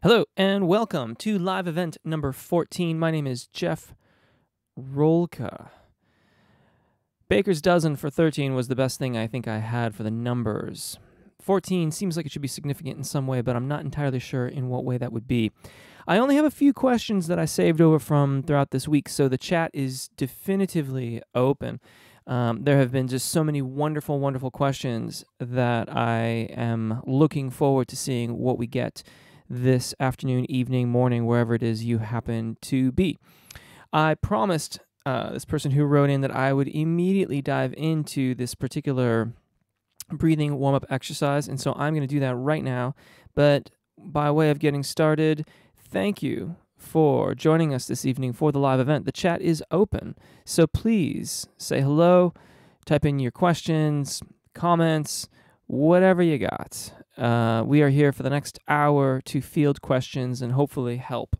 Hello and welcome to live event number 14. My name is Jeff Rolka. Baker's dozen for 13 was the best thing I think I had for the numbers. 14 seems like it should be significant in some way, but I'm not entirely sure in what way that would be. I only have a few questions that I saved over from throughout this week, so the chat is definitively open. There have been just so many wonderful, wonderful questions that I am looking forward to seeing what we get this afternoon, evening, morning, wherever it is you happen to be. I promised this person who wrote in that I would immediately dive into this particular breathing warm-up exercise, and so I'm going to do that right now. But by way of getting started, thank you for joining us this evening for the live event. The chat is open, so please say hello, type in your questions, comments, whatever you got. We are here for the next hour to field questions and hopefully help.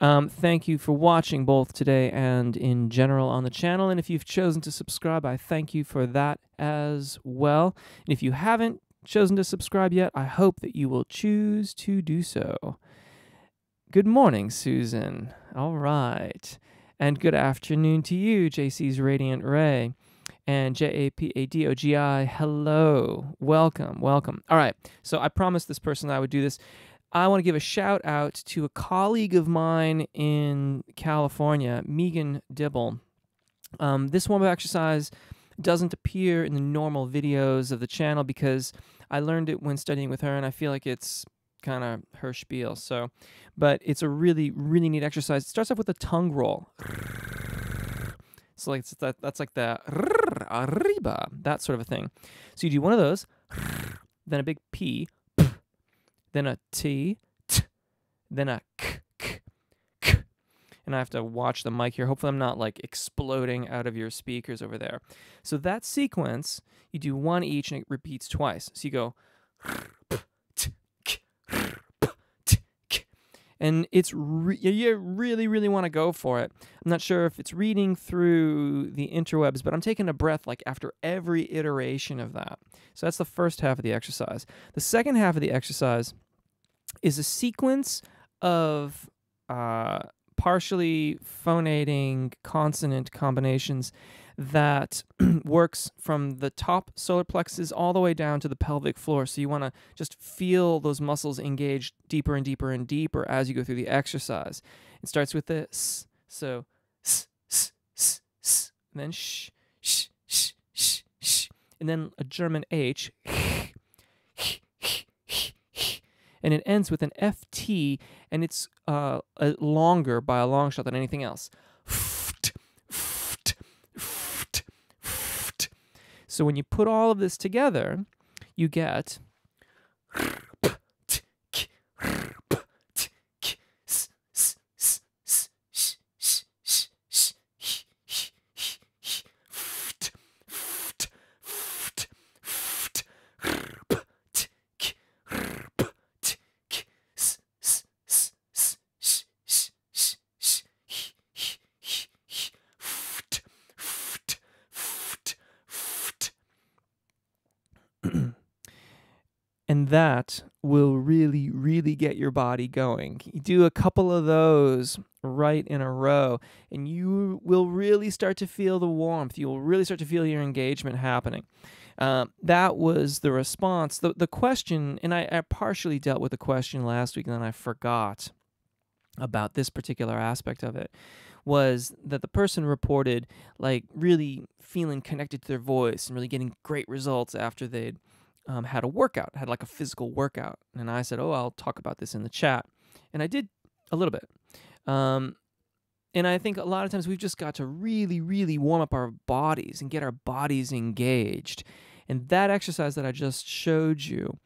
Thank you for watching both today and in general on the channel. And if you've chosen to subscribe, I thank you for that as well. And if you haven't chosen to subscribe yet, I hope that you will choose to do so. Good morning, Susan. All right. And good afternoon to you, JC's Radiant Ray. And Japadogi, hello, welcome, welcome. All right, so I promised this person I would do this. I want to give a shout out to a colleague of mine in California, Megan Dibble. This warm-up exercise doesn't appear in the normal videos of the channel because I learned it when studying with her, and I feel like it's kind of her spiel. So, but it's a really, really neat exercise. It starts off with a tongue roll. So like that's like the arriba, that sort of a thing. So you do one of those, then a big P, then a T, then a K. And I have to watch the mic here. Hopefully I'm not like exploding out of your speakers over there. So that sequence, you do one each and it repeats twice. So you go, and it's you really, really want to go for it. I'm not sure if it's reading through the interwebs, but I'm taking a breath like after every iteration of that. So that's the first half of the exercise. The second half of the exercise is a sequence of partially phonating consonant combinations that works from the top solar plexus all the way down to the pelvic floor. So you want to just feel those muscles engaged deeper and deeper and deeper as you go through the exercise. It starts with the S, so S, S, S, S, and then sh, sh, sh, sh, sh, and then a German H, and it ends with an FT, and it's longer by a long shot than anything else. So when you put all of this together, you get and that will really, really get your body going. You do a couple of those right in a row, and you will really start to feel the warmth. You will really start to feel your engagement happening. That was the response. The question, and I partially dealt with the question last week, and then I forgot about this particular aspect of it, was that the person reported like really feeling connected to their voice and really getting great results after they'd had a workout, had like a physical workout. And I said, oh, I'll talk about this in the chat. And I did a little bit. And I think a lot of times we've just got to really, really warm up our bodies and get our bodies engaged. And that exercise that I just showed you,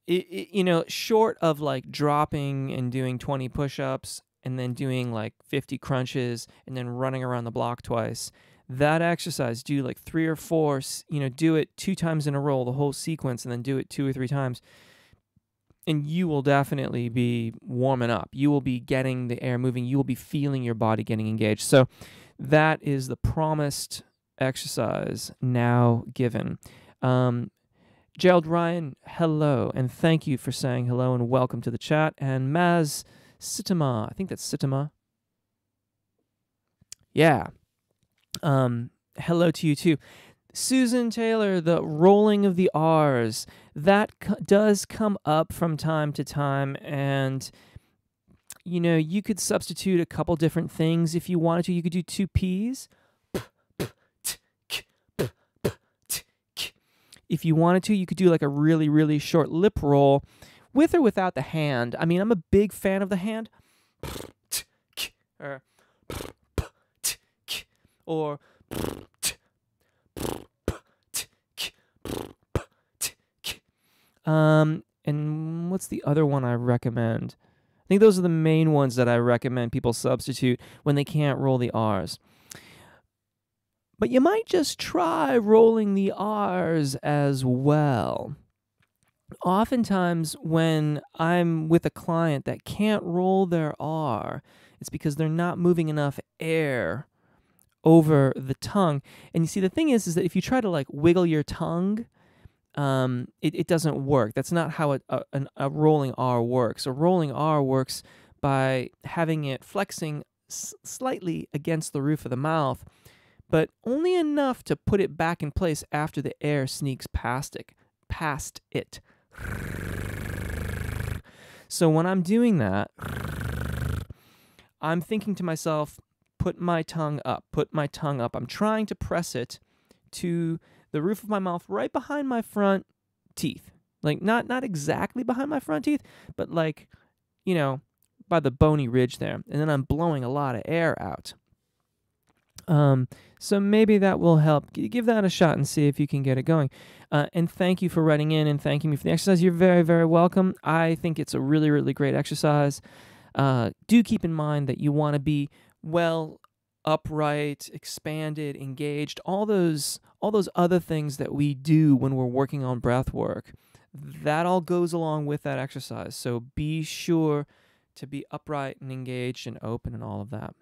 you know, short of like dropping and doing 20 push-ups and then doing like 50 crunches and then running around the block twice, that exercise, do like 3 or 4, you know, do it 2 times in a row, the whole sequence, and then do it 2 or 3 times. And you will definitely be warming up. You will be getting the air moving. You will be feeling your body getting engaged. So that is the promised exercise now given. Gerald Ryan, hello, and thank you for saying hello and welcome to the chat. And Maz Sitama, I think that's Sitama. Yeah. Hello to you too. Susan Taylor, the rolling of the R's, that does come up from time to time, and you know, you could substitute a couple different things if you wanted to. You could do two P's. If you wanted to, you could do like a really, really short lip roll with or without the hand. I mean, I'm a big fan of the hand. Or and what's the other one I recommend? I think those are the main ones that I recommend people substitute when they can't roll the R's. But you might just try rolling the R's as well. Oftentimes when I'm with a client that can't roll their R, it's because they're not moving enough air over the tongue. And you see, the thing is that if you try to like wiggle your tongue, it doesn't work. That's not how a rolling R works. A rolling R works by having it flexing slightly against the roof of the mouth, but only enough to put it back in place after the air sneaks past it. So when I'm doing that, I'm thinking to myself, put my tongue up. I'm trying to press it to the roof of my mouth right behind my front teeth. Like not exactly behind my front teeth, but like, you know, by the bony ridge there. And then I'm blowing a lot of air out. So maybe that will help. Give that a shot and see if you can get it going. And thank you for writing in and thanking me for the exercise. You're very, very welcome. I think it's a really, really great exercise. Do keep in mind that you want to be well upright, expanded, engaged, all those other things that we do when we're working on breath work. That all goes along with that exercise. So be sure to be upright and engaged and open and all of that.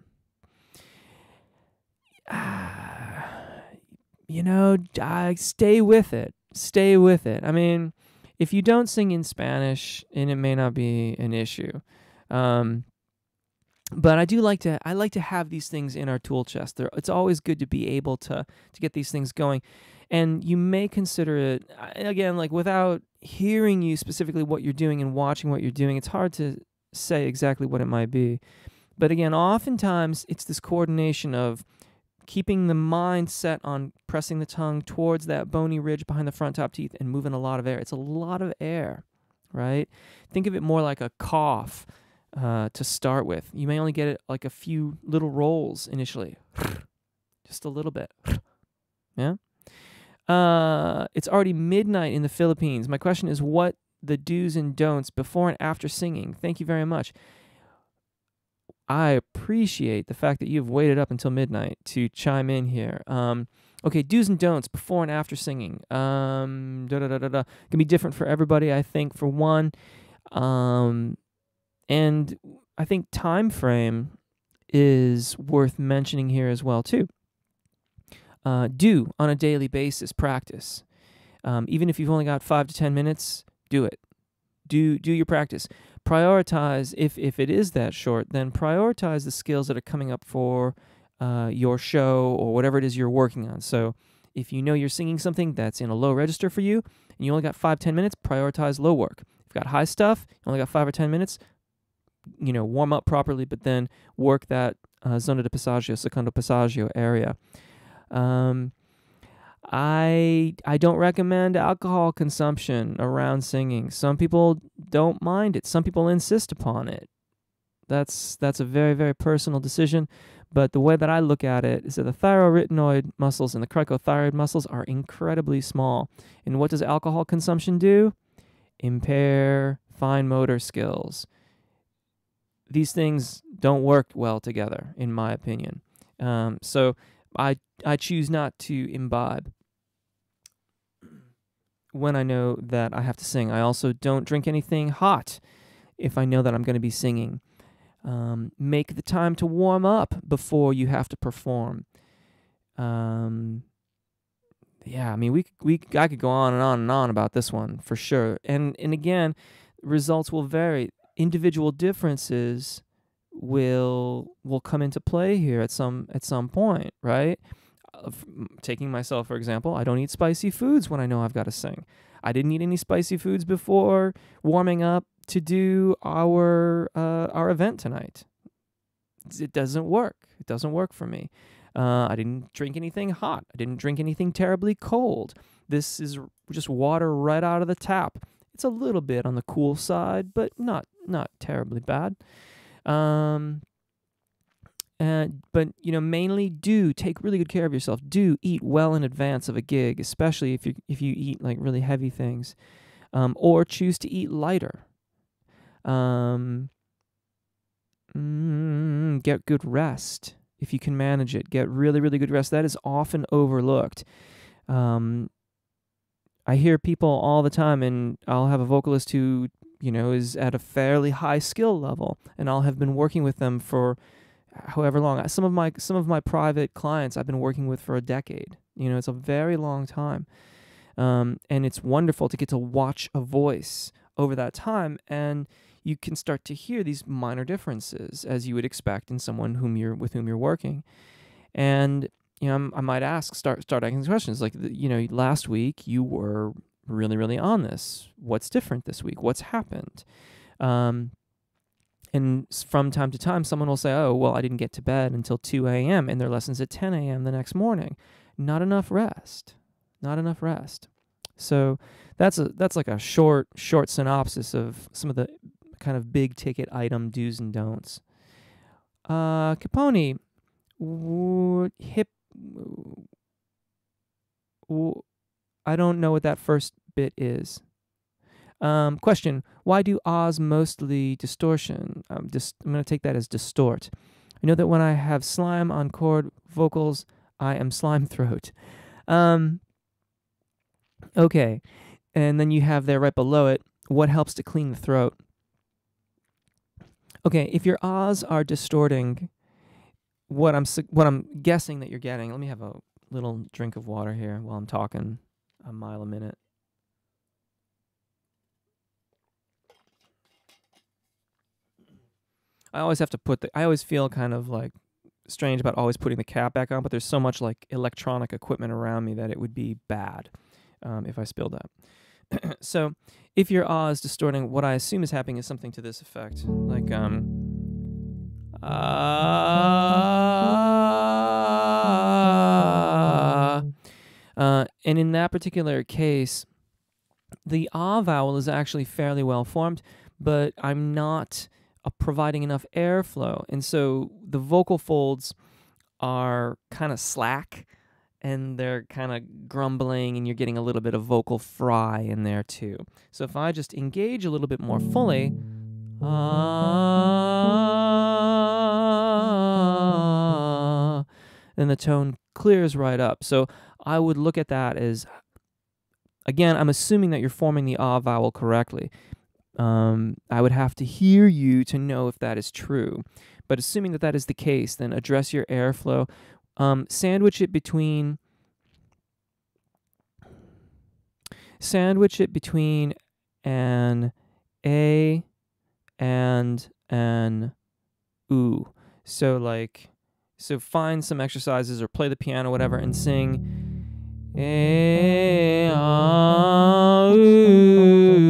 You know, stay with it. Stay with it. I mean, if you don't sing in Spanish, and it may not be an issue. But I like to have these things in our tool chest. It's always good to be able to get these things going. And you may consider it, again, like without hearing you specifically what you're doing and watching what you're doing, it's hard to say exactly what it might be. But again, oftentimes it's this coordination of keeping the mind set on pressing the tongue towards that bony ridge behind the front top teeth and moving a lot of air. It's a lot of air, right? Think of it more like a cough to start with. You may only get it like a few little rolls initially. Just a little bit. Yeah? It's already midnight in the Philippines. My question is what the do's and don'ts before and after singing. Thank you very much. I appreciate the fact that you've waited up until midnight to chime in here. Okay, do's and don'ts before and after singing. Can be different for everybody, I think, for one. And I think time frame is worth mentioning here as well, too. Do, on a daily basis, practice. Even if you've only got 5 to 10 minutes, do it. Do your practice. Prioritize, if it is that short, then prioritize the skills that are coming up for your show or whatever it is you're working on. So if you know you're singing something that's in a low register for you, and you only got 5-10 minutes, prioritize low work. If you've got high stuff, you only got 5 or 10 minutes, you know, warm up properly, but then work that zona de passaggio, secondo passaggio area. I don't recommend alcohol consumption around singing. Some people don't mind it. Some people insist upon it. That's a very, very personal decision. But the way that I look at it is that the thyroarytenoid muscles and the cricothyroid muscles are incredibly small. And what does alcohol consumption do? Impair fine motor skills. These things don't work well together, in my opinion. So I choose not to imbibe when I know that I have to sing. I also don't drink anything hot if I know that I'm going to be singing. Make the time to warm up before you have to perform. yeah, I mean, I could go on and on and on about this one for sure. And again, results will vary. Individual differences will come into play here at some point, right? Taking myself for example, I don't eat spicy foods when I know I've got to sing. I didn't eat any spicy foods before warming up to do our event tonight. It doesn't work. It doesn't work for me. I didn't drink anything hot. I didn't drink anything terribly cold. This is just water right out of the tap. It's a little bit on the cool side, but not terribly bad. But mainly do take really good care of yourself. Do eat well in advance of a gig, especially if you eat like really heavy things, or choose to eat lighter. Get good rest if you can manage it. Get really, really good rest. That is often overlooked. I hear people all the time, and I'll have a vocalist who, is at a fairly high skill level, and I'll have been working with them for however long. Some of my private clients I've been working with for a decade. It's a very long time. And it's wonderful to get to watch a voice over that time, and you can start to hear these minor differences as you would expect in someone with whom you're working. And I might start asking questions like, last week you were really, really on this. What's different this week? What's happened? And from time to time, someone will say, oh, well, I didn't get to bed until 2 a.m. and their lesson's at 10 a.m. the next morning. Not enough rest. Not enough rest. So that's like a short synopsis of some of the kind of big ticket item do's and don'ts. Capone, I don't know what that first bit is. Question, why do ahs mostly distortion? I'm going to take that as distort. I know that when I have slime on chord vocals, I am slime throat. Okay, and then you have there right below it, what helps to clean the throat? Okay, if your ahs are distorting, what I'm guessing that you're getting, let me have a little drink of water here while I'm talking a mile a minute. I always have to I always feel kind of like strange about always putting the cap back on, but there's so much like electronic equipment around me that it would be bad if I spilled that. So if your ah is distorting, what I assume is happening is something to this effect. Like, and in that particular case, the ah vowel is actually fairly well formed, but I'm not providing enough airflow. And so the vocal folds are kind of slack, and they're kind of grumbling, and you're getting a little bit of vocal fry in there too. So if I just engage a little bit more fully, then the tone clears right up. So I would look at that as, again, I'm assuming that you're forming the ah vowel correctly. I would have to hear you to know if that is true. But assuming that that is the case, then address your airflow. Sandwich it between an A and an oo. So find some exercises or play the piano, whatever, and sing A, ah, oo,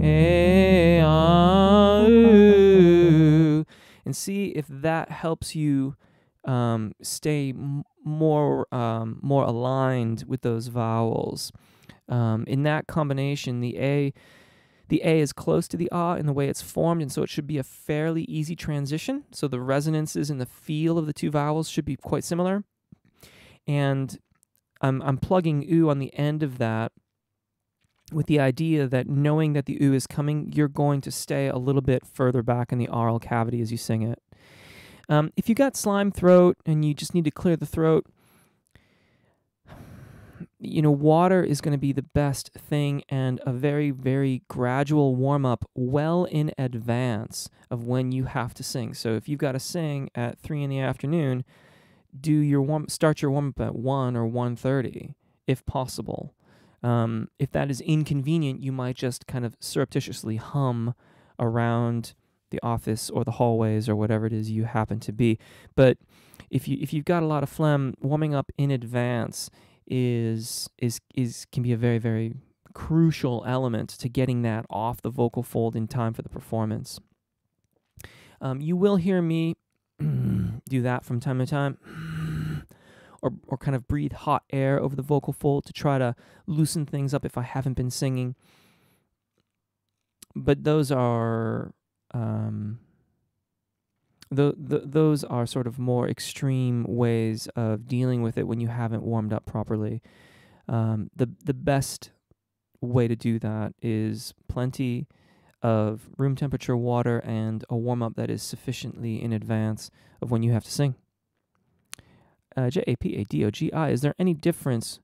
A, ah, oo, and see if that helps you stay more aligned with those vowels. In that combination, the A is close to the ah in the way it's formed, and so it should be a fairly easy transition. So the resonances and the feel of the two vowels should be quite similar. And I'm plugging oo on the end of that with the idea that knowing that the oo is coming, you're going to stay a little bit further back in the aural cavity as you sing it. If you got slime throat and you just need to clear the throat, water is going to be the best thing, and a very, very gradual warm-up well in advance of when you have to sing. So if you've got to sing at 3 in the afternoon, start your warm up at 1 or 1:30 if possible. If that is inconvenient, you might just kind of surreptitiously hum around the office or the hallways or whatever it is you happen to be. But if you've got a lot of phlegm, warming up in advance can be a very, very crucial element to getting that off the vocal fold in time for the performance. You will hear me do that from time to time, or kind of breathe hot air over the vocal fold to try to loosen things up if I haven't been singing. But those are those are sort of more extreme ways of dealing with it when you haven't warmed up properly. The best way to do that is plenty of room temperature water and a warm-up that is sufficiently in advance of when you have to sing. Japadogi, is there any difference?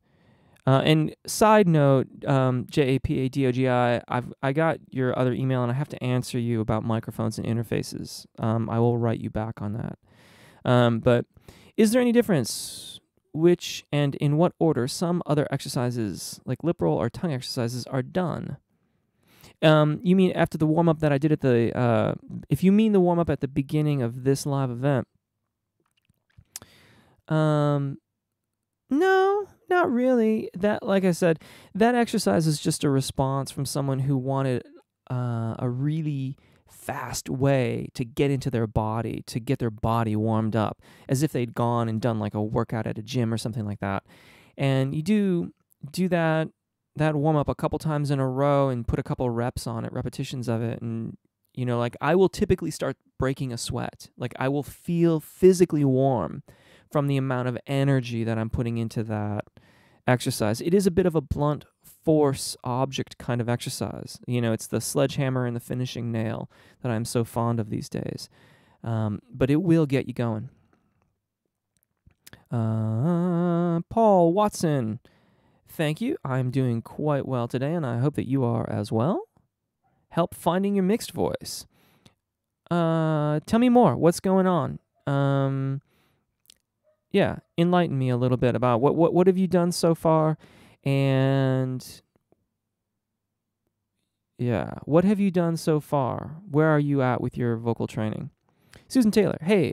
And side note, Japadogi, I got your other email and I have to answer you about microphones and interfaces. I will write you back on that. But is there any difference which and in what order some other exercises, like lip roll or tongue exercises, are done? You mean after the warm-up that I did at the, if you mean the warm-up at the beginning of this live event, no, not really. That, like I said, that exercise is just a response from someone who wanted a really fast way to get into their body, to get their body warmed up, as if they'd gone and done like a workout at a gym or something like that. And you do that warm-up a couple times in a row and put a couple reps on it, repetitions of it, and like I will typically start breaking a sweat. Like I will feel physically warm from the amount of energy that I'm putting into that exercise. It is a bit of a blunt force object kind of exercise. It's the sledgehammer and the finishing nail that I'm so fond of these days. But it will get you going. Paul Watson, thank you. I'm doing quite well today, and I hope that you are as well. Help finding your mixed voice. Tell me more. What's going on? Yeah, enlighten me a little bit about what have you done so far, and yeah, what have you done so far? Where are you at with your vocal training? Susan Taylor, hey,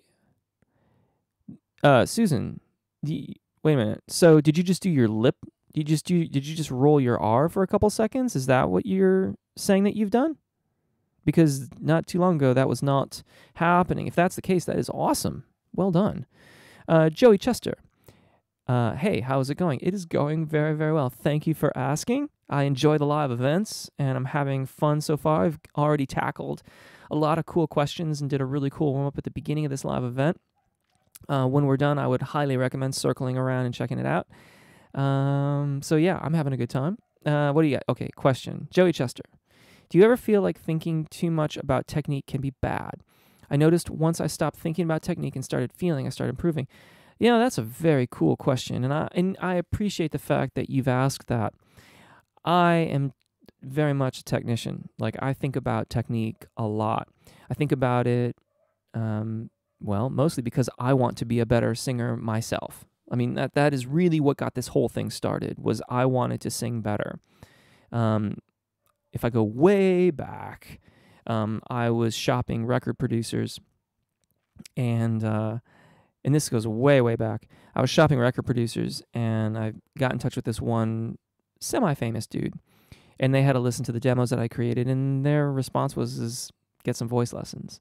Susan, wait a minute. So did you just do your lip? Did you just roll your R for a couple seconds? Is that what you're saying that you've done? Because not too long ago that was not happening. If that's the case, that is awesome. Well done. Joey Chester, hey, how's it going? It is going very, very well. Thank you for asking. I enjoy the live events, and I'm having fun so far. I've already tackled a lot of cool questions and did a really cool warm-up at the beginning of this live event. When we're done, I would highly recommend circling around and checking it out. So yeah, I'm having a good time. What do you got? Okay, question. Joey Chester, do you ever feel like thinking too much about technique can be bad? I noticed once I stopped thinking about technique and started feeling, I started improving. That's a very cool question, and I appreciate the fact that you've asked that. I am very much a technician. Like, I think about technique a lot. I think about it, mostly because I want to be a better singer myself. I mean, that is really what got this whole thing started, was I wanted to sing better. If I go way back, I was shopping record producers, and this goes way, way back. I was shopping record producers, and I got in touch with this one semi-famous dude, and they had to listen to the demos that I created, and their response was get some voice lessons.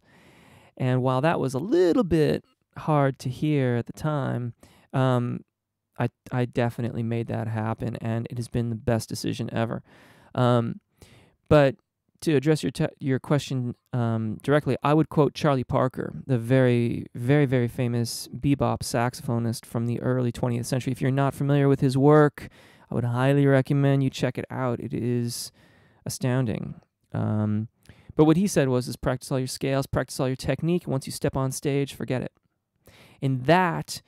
And while that was a little bit hard to hear at the time, I definitely made that happen, and it has been the best decision ever. But to address your question directly, I would quote Charlie Parker, the very, very, very famous bebop saxophonist from the early 20th century. If you're not familiar with his work, I would highly recommend you check it out. It is astounding. But what he said was practice all your scales, practice all your technique. Once you step on stage, forget it. And that,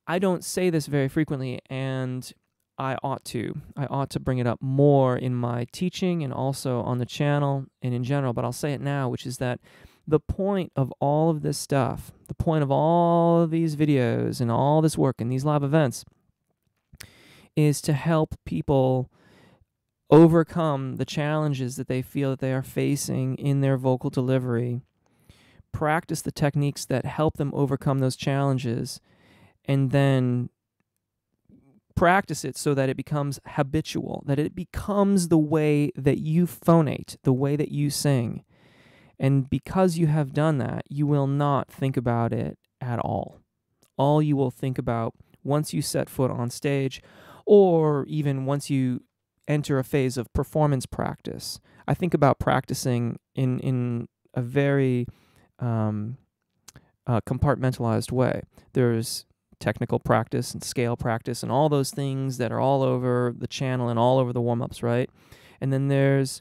I don't say this very frequently, and I ought to. I ought to bring it up more in my teaching and also on the channel and in general, but I'll say it now, which is that The point of all of this stuff, the point of all of these videos and all this work and these live events is to help people overcome the challenges that they feel that they are facing in their vocal delivery, practice the techniques that help them overcome those challenges, and then practice it so that it becomes habitual, that it becomes the way that you phonate, the way that you sing. And because you have done that, you will not think about it at all. All you will think about once you set foot on stage, or even once you enter a phase of performance practice. I think about practicing in a very compartmentalized way. There's technical practice and scale practice and all those things that are all over the channel and all over the warm-ups, right? And then there's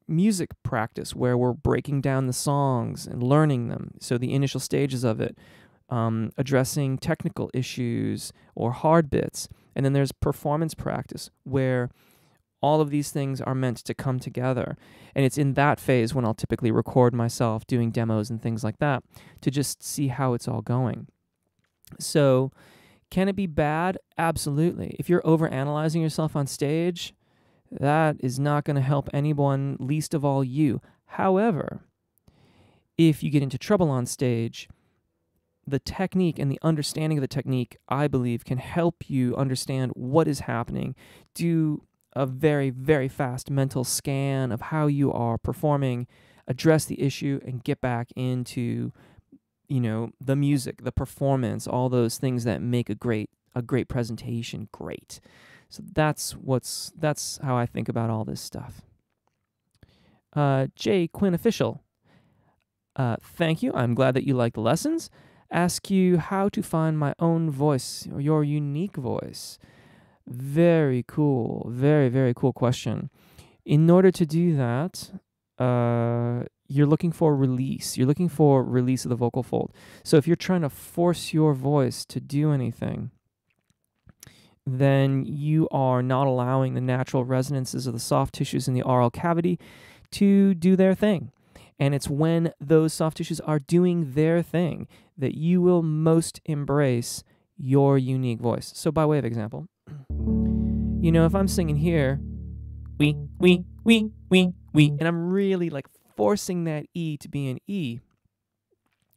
music practice where we're breaking down the songs and learning them. So the initial stages of it, addressing technical issues or hard bits. And then there's performance practice where all of these things are meant to come together. And it's in that phase when I'll typically record myself doing demos and things like that to just see how it's all going. So can it be bad? Absolutely. If you're overanalyzing yourself on stage, that is not going to help anyone, least of all you. However, if you get into trouble on stage, the technique and the understanding of the technique, I believe, can help you understand what is happening. Do a very, very fast mental scan of how you are performing, address the issue, and get back into, the music, the performance, all those things that make a great presentation great. So that's how I think about all this stuff. J. Quinn Official. Thank you. I'm glad that you like the lessons. Ask you how to find my own voice, or your unique voice. Very cool. Very, very cool question. In order to do that, you're looking for release. You're looking for release of the vocal fold. So if you're trying to force your voice to do anything, then you are not allowing the natural resonances of the soft tissues in the oral cavity to do their thing. And it's when those soft tissues are doing their thing that you will most embrace your unique voice. So by way of example, if I'm singing here, we, and I'm really like forcing that E to be an E,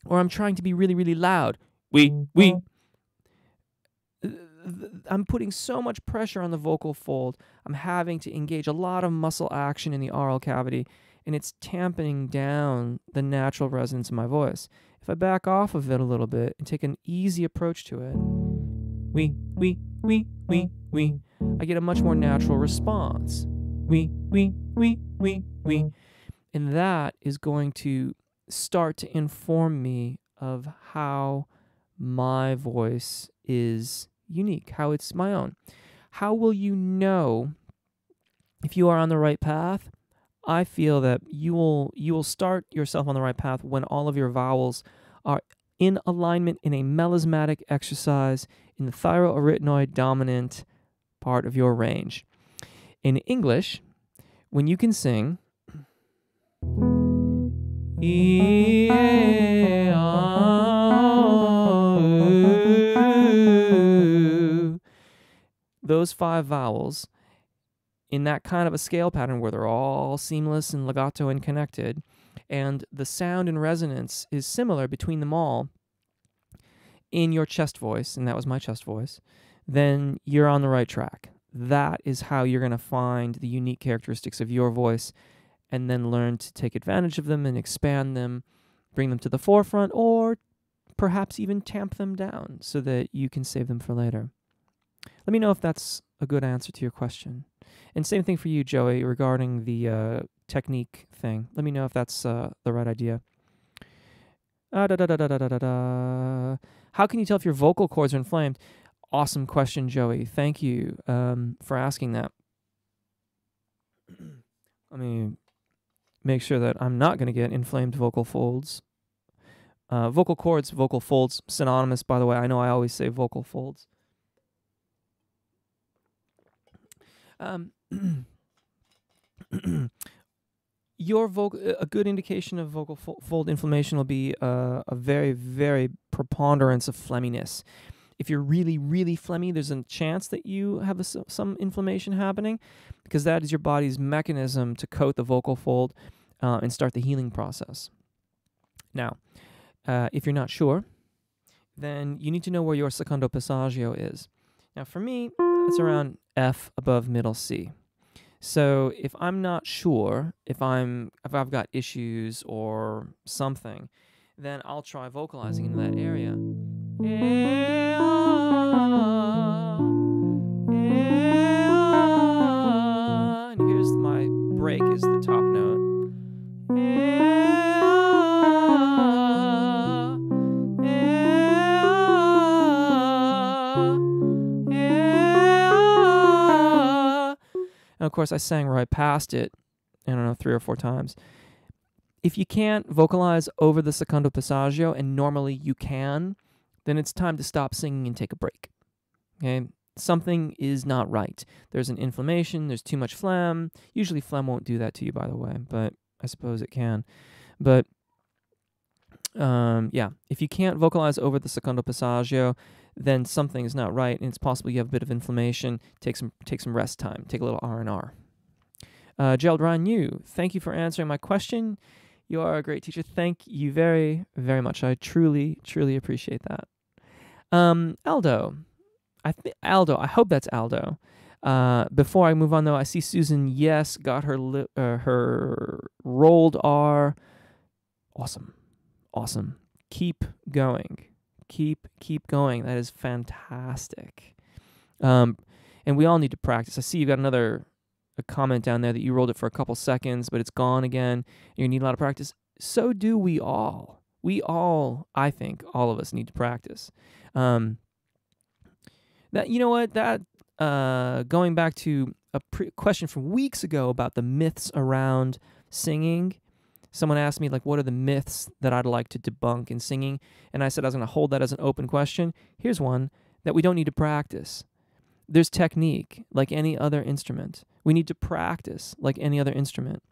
or I'm trying to be really, really loud, we, I'm putting so much pressure on the vocal fold. I'm having to engage a lot of muscle action in the oral cavity, and it's tamping down the natural resonance of my voice. If I back off of it a little bit and take an easy approach to it, we, I get a much more natural response. We. And that is going to start to inform me of how my voice is unique, how it's my own. How will you know if you are on the right path? I feel that you will start yourself on the right path when all of your vowels are in alignment in a melismatic exercise in the thyroarytenoid dominant part of your range. In English, when you can sing those 5 vowels in that kind of a scale pattern where they're all seamless and legato and connected, and the sound and resonance is similar between them all in your chest voice, and that was my chest voice, then you're on the right track. That is how you're going to find the unique characteristics of your voice and then learn to take advantage of them and expand them, bring them to the forefront, or perhaps even tamp them down so that you can save them for later. Let me know if that's a good answer to your question. And same thing for you, Joey, regarding the technique thing. Let me know if that's the right idea. How can you tell if your vocal cords are inflamed? Awesome question, Joey. Thank you for asking that. Let me make sure that I'm not going to get inflamed vocal folds. Vocal cords, vocal folds, synonymous, by the way. I know I always say vocal folds. A good indication of vocal fold inflammation will be a very, very preponderance of phlegminess. If you're really, really phlegmy, there's a chance that you have some inflammation happening, because that is your body's mechanism to coat the vocal fold and start the healing process. Now, if you're not sure, then you need to know where your secondo passaggio is. Now, for me, it's around F above middle C. So if I'm not sure if I've got issues or something, then I'll try vocalizing into that area. And here's my break is the top note. And of course, I sang right past it, I don't know, 3 or 4 times. If you can't vocalize over the secondo passaggio, and normally you can, then it's time to stop singing and take a break. Okay? Something is not right. There's an inflammation, there's too much phlegm. Usually phlegm won't do that to you, by the way, but I suppose it can. But yeah, if you can't vocalize over the secondo passaggio, then something is not right, and it's possible you have a bit of inflammation. Take some rest time. Take a little R&R. Gerald Ryan, thank you for answering my question. You are a great teacher. Thank you very, very much. I truly, truly appreciate that. Aldo. I hope that's Aldo. Before I move on, though, I see Susan, yes, got her her rolled R. Awesome. Awesome. Keep going. Keep going. That is fantastic. And we all need to practice. I see you got a comment down there that you rolled it for a couple seconds, but it's gone again. You need a lot of practice. So do we all. We all, I think, all of us need to practice. That, you know what? That going back to a question from weeks ago about the myths around singing. Someone asked me, like, what are the myths that I'd like to debunk in singing? And I said I was going to hold that as an open question. Here's one, that we don't need to practice. There's technique, like any other instrument. We need to practice, like any other instrument.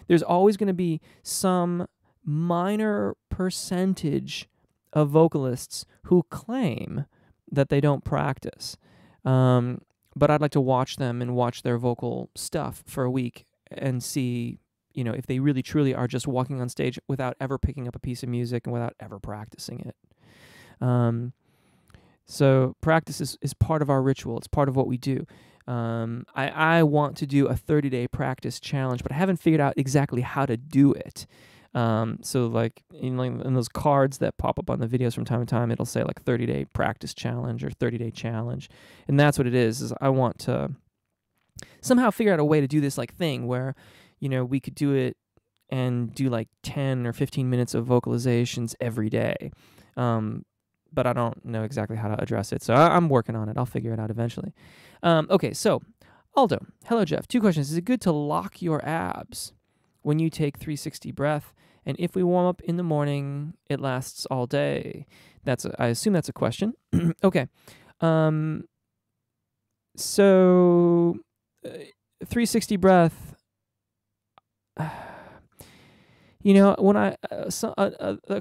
There's always going to be some minor percentage of vocalists who claim that they don't practice. But I'd like to watch them and watch their vocal stuff for a week and see, you know, if they really truly are just walking on stage without ever picking up a piece of music and without ever practicing it. So practice is part of our ritual. It's part of what we do. I want to do a 30-day practice challenge, but I haven't figured out exactly how to do it. So like in those cards that pop up on the videos from time to time, it'll say like 30-day practice challenge or 30-day challenge. And that's what it is I want to somehow figure out a way to do this like thing where, you know, we could do it and do like 10 or 15 minutes of vocalizations every day. But I don't know exactly how to address it. So I'm working on it. I'll figure it out eventually. Okay, so Aldo. Hello, Jeff. 2 questions. Is it good to lock your abs when you take 360 breath? And if we warm up in the morning, it lasts all day? I assume that's a question. Okay. So 360 breath. You know, when a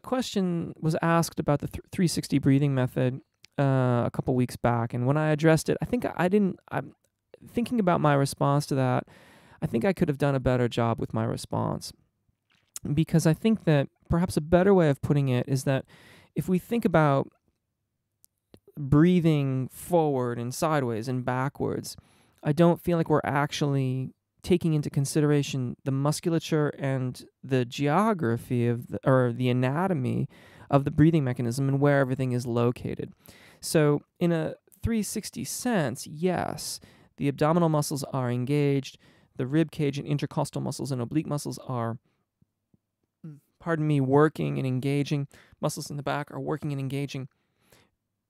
question was asked about the 360 breathing method a couple weeks back, and when I addressed it, I think I'm thinking about my response to that. I think I could have done a better job with my response, because I think that perhaps a better way of putting it is that if we think about breathing forward and sideways and backwards, I don't feel like we're actually taking into consideration the musculature and the geography of the anatomy of the breathing mechanism and where everything is located. So in a 360 sense, yes, the abdominal muscles are engaged, the rib cage and intercostal muscles and oblique muscles are, working and engaging. Muscles in the back are working and engaging.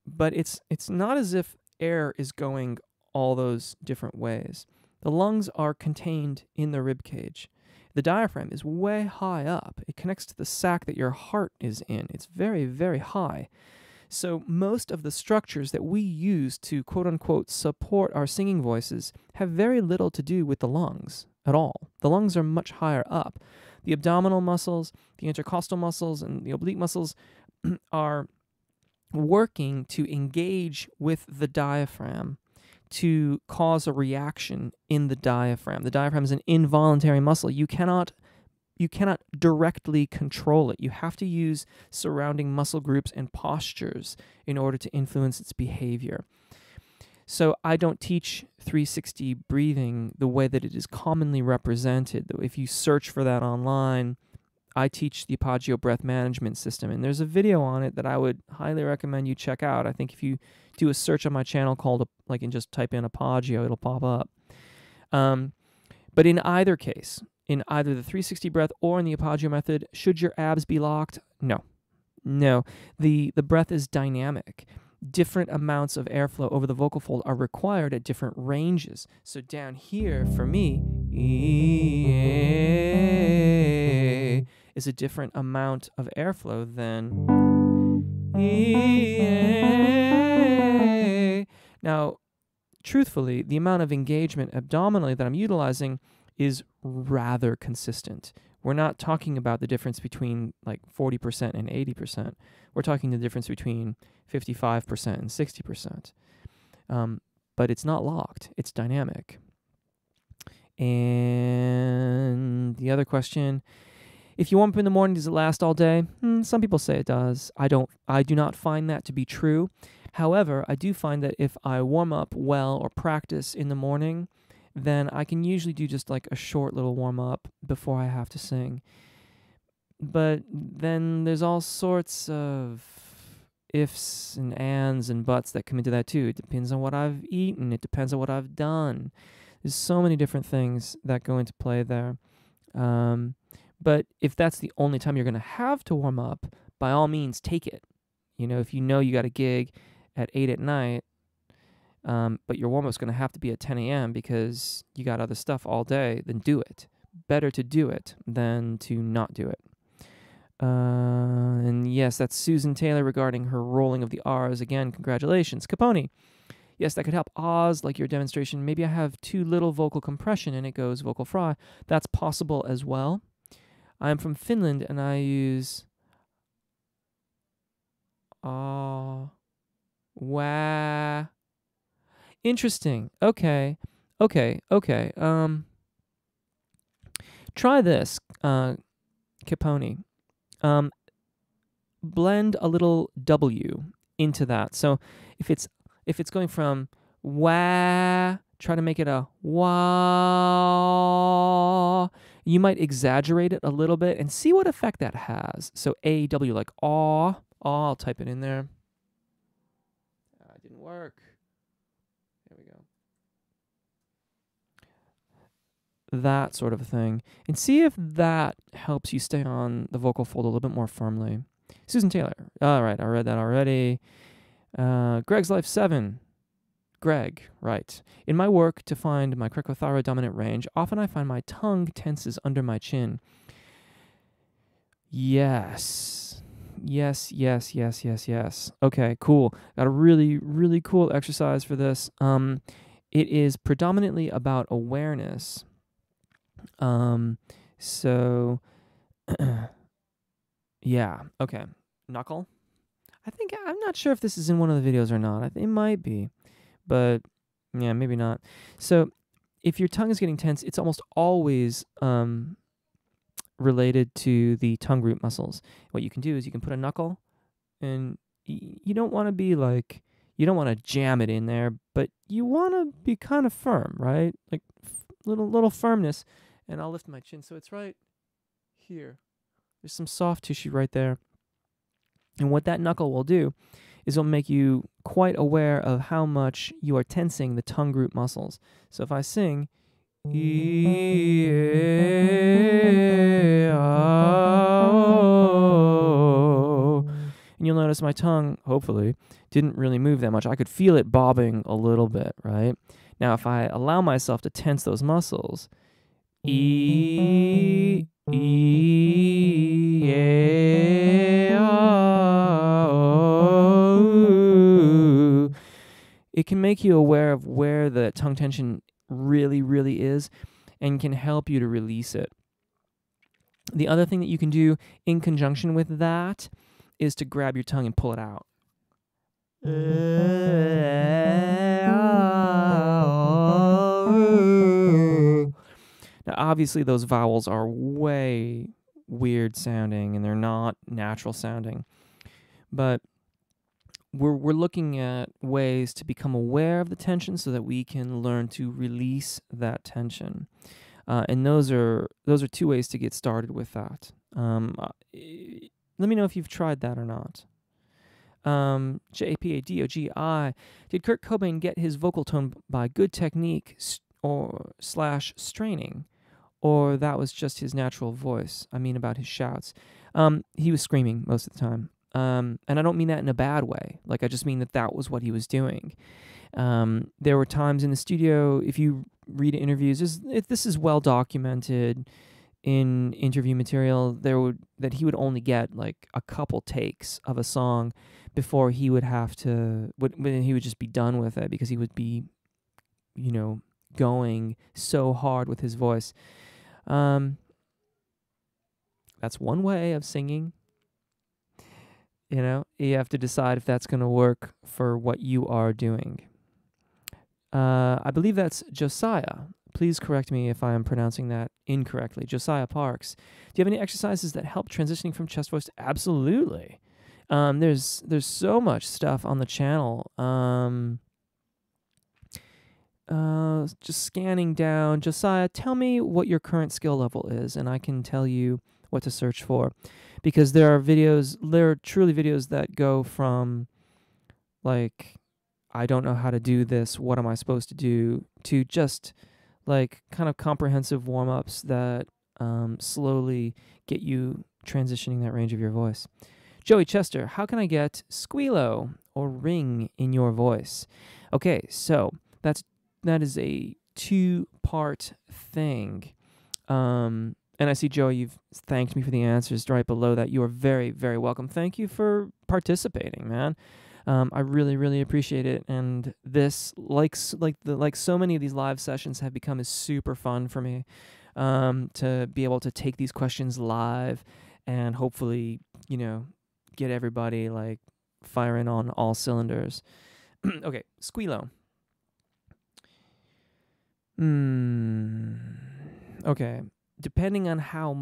But it's not as if air is going all those different ways. The lungs are contained in the rib cage. The diaphragm is way high up. It connects to the sac that your heart is in. It's very, very high. So most of the structures that we use to quote-unquote support our singing voices have very little to do with the lungs at all. The lungs are much higher up. the abdominal muscles, the intercostal muscles, and the oblique muscles are working to engage with the diaphragm to cause a reaction in the diaphragm. The diaphragm is an involuntary muscle. You cannot directly control it. You have to use surrounding muscle groups and postures in order to influence its behavior. So I don't teach 360 breathing the way that it is commonly represented. If you search for that online, I teach the Passaggio breath management system, and there's a video on it that I would highly recommend you check out. I think if you do a search on my channel and just type in Passaggio, it'll pop up. But in either case, in either the 360 breath or in the Passaggio method, should your abs be locked? No. The breath is dynamic. Different amounts of airflow over the vocal fold are required at different ranges. So down here, for me, is a different amount of airflow than Now, truthfully, the amount of engagement abdominally that I'm utilizing is rather consistent. We're not talking about the difference between like 40% and 80%. We're talking the difference between 55% and 60%. But it's not locked. It's dynamic. And the other question, if you warm up in the morning, does it last all day? Some people say it does. I do not find that to be true. However, I do find that if I warm up well or practice in the morning, then I can usually do just like a short little warm-up before I have to sing. But then there's all sorts of ifs and ands and buts that come into that too. It depends on what I've eaten. It depends on what I've done. There's so many different things that go into play there. But if that's the only time you're going to have to warm up, by all means, take it. You know, if you know you got a gig at 8 at night, but your warm-up's going to have to be at 10 a.m. because you got other stuff all day, then do it. Better to do it than to not do it. And yes, that's Susan Taylor regarding her rolling of the R's. Again, congratulations. Capone. Yes, that could help. Oz, like your demonstration. Maybe I have too little vocal compression and it goes vocal fry. That's possible as well. I'm from Finland and I use wah. Interesting. Okay. Try this, Capone. Blend a little W into that. So if it's going from wah, try to make it a wah. You might exaggerate it a little bit and see what effect that has. So A-W, like aw. I'll type it in there. It didn't work. There we go. That sort of a thing. And see if that helps you stay on the vocal fold a little bit more firmly. Susan Taylor. All right, I read that already. Greg's Life 7. Greg, right. In my work to find my cricothyroid dominant range, often I find my tongue tenses under my chin. Yes. Okay, cool. Got a really, really cool exercise for this. It is predominantly about awareness. So, yeah, okay. Knuckle. I'm not sure if this is in one of the videos or not. It might be. But, yeah, maybe not. So, if your tongue is getting tense, it's almost always related to the tongue root muscles. What you can do is you can put a knuckle, and you don't want to be like, you don't want to jam it in there, but you want to be kind of firm, right? Like little firmness. And I'll lift my chin so it's right here. There's some soft tissue right there. And what that knuckle will do is it'll make you quite aware of how much you are tensing the tongue root muscles. So if I sing, and you'll notice my tongue, hopefully, didn't really move that much. I could feel it bobbing a little bit, right? Now, if I allow myself to tense those muscles, it can make you aware of where the tongue tension really, really is and can help you to release it. The other thing that you can do in conjunction with that is to grab your tongue and pull it out. Now, obviously, those vowels are way weird sounding, and they're not natural sounding. But we're looking at ways to become aware of the tension so that we can learn to release that tension. And those are two ways to get started with that. Let me know if you've tried that or not. JAPADOGI. Did Kurt Cobain get his vocal tone by good technique or / straining? Or that was just his natural voice? I mean about his shouts. He was screaming most of the time. And I don't mean that in a bad way. Like, I just mean that was what he was doing. There were times in the studio, if you read interviews, this is well documented in interview material, that he would only get like a couple takes of a song before he would have to, when he would just be done with it, because he would be, going so hard with his voice. That's one way of singing. You have to decide if that's going to work for what you are doing. I believe that's Josiah. Please correct me if I am pronouncing that incorrectly. Josiah Parks. Do you have any exercises that help transitioning from chest voice? Absolutely. There's so much stuff on the channel. Just scanning down. Josiah, tell me what your current skill level is, and I can tell you what to search for. Because there are truly videos that go from, like, I don't know how to do this, what am I supposed to do, to just, like, kind of comprehensive warm-ups that slowly get you transitioning that range of your voice. Joey Chester, how can I get squealo or ring in your voice? Okay, so that is a two-part thing. And I see, Joey, you've thanked me for the answers right below that. You are very, very welcome. Thank you for participating, man. I really, really appreciate it. And this, like so many of these live sessions have become, is super fun for me to be able to take these questions live and hopefully, get everybody like firing on all cylinders. Okay, squealo. Okay. Depending on how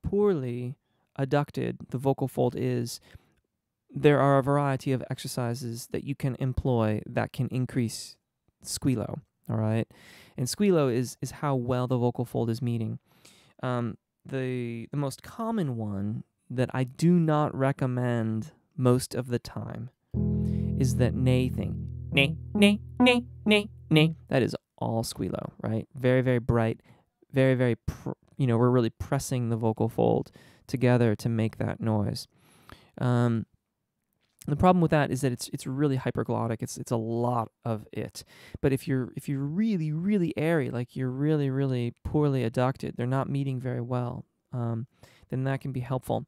poorly adducted the vocal fold is, there are a variety of exercises that you can employ that can increase squealo, all right? And squealo is how well the vocal fold is meeting. The most common one that I do not recommend most of the time is that nay thing. Nay, nay, nay, nay, nay. That is all squealo, right? Very, very bright, very, very, we're really pressing the vocal fold together to make that noise. The problem with that is that it's really hyperglottic. It's a lot of it. But if you're really, really airy, like you're really, really poorly adducted, they're not meeting very well, then that can be helpful.